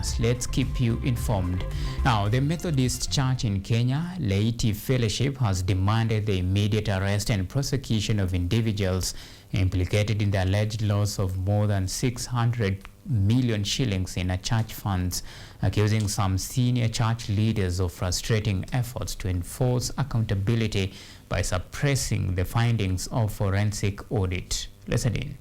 us. Let's keep you informed. Now, the Methodist Church in Kenya, Laity Fellowship, has demanded the immediate arrest and prosecution of individuals implicated in the alleged loss of more than 600 million shillings in a church funds, accusing some senior church leaders of frustrating efforts to enforce accountability by suppressing the findings of forensic audit. Listen in.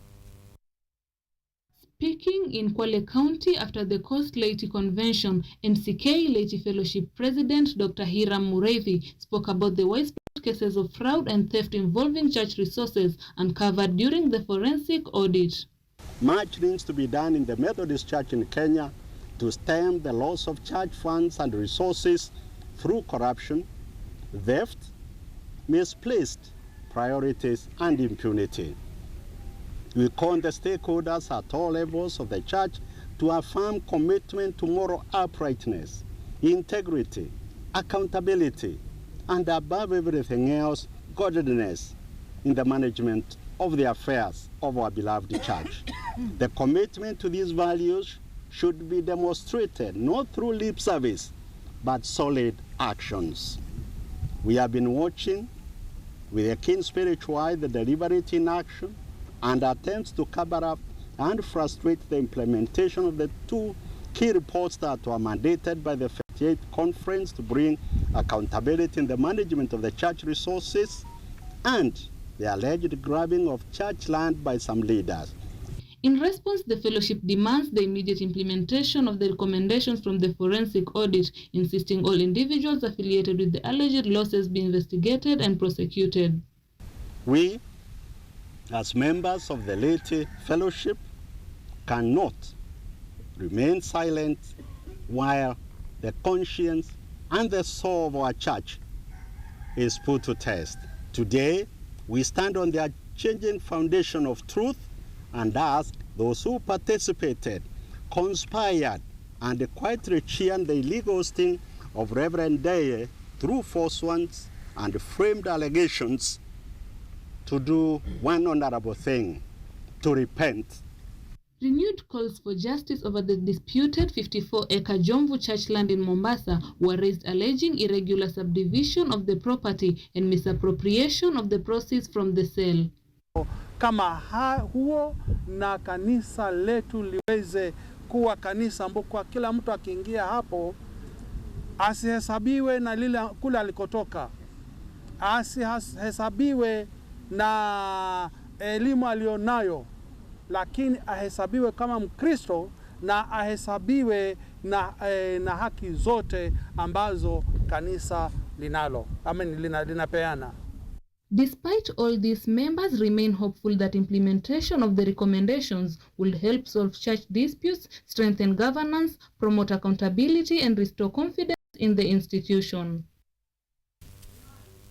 Speaking in Kwale County after the Coast Laity Convention, MCK Laity Fellowship President Dr. Hiram Mureithi spoke about the widespread cases of fraud and theft involving church resources uncovered during the forensic audit. Much needs to be done in the Methodist Church in Kenya to stem the loss of church funds and resources through corruption, theft, misplaced priorities, and impunity. We call on the stakeholders at all levels of the church to a firm commitment to moral uprightness, integrity, accountability, and above everything else, godliness in the management of the affairs of our beloved church. The commitment to these values should be demonstrated not through lip service, but solid actions. We have been watching with a keen spiritual eye the deliberate inaction and attempts to cover up and frustrate the implementation of the two key reports that were mandated by the 58th Conference to bring accountability in the management of the church resources and the alleged grabbing of church land by some leaders. In response, the fellowship demands the immediate implementation of the recommendations from the forensic audit, insisting all individuals affiliated with the alleged losses be investigated and prosecuted. We, as members of the Laity Fellowship, cannot remain silent while the conscience and the soul of our church is put to test. Today, we stand on the unchanging foundation of truth and ask those who participated, conspired, and quietly cheered the illegal sting of Reverend Deye through false ones and framed allegations to do one honorable thing, to repent. Renewed calls for justice over the disputed 54-acre Jomvu church land in Mombasa were raised, alleging irregular subdivision of the property and misappropriation of the proceeds from the sale. Kama huo na kanisa letu liweze kuwa kanisa ambako kila mtu akiingia hapo asihesabiwe na lile kule alikotoka, asihesabiwe na elimu alionayo, lakini ahesabiwe kama Mkristo na ahesabiwe na haki zote ambazo kanisa linalo linapeana. Despite all this, members remain hopeful that implementation of the recommendations will help solve church disputes, strengthen governance, promote accountability, and restore confidence in the institution.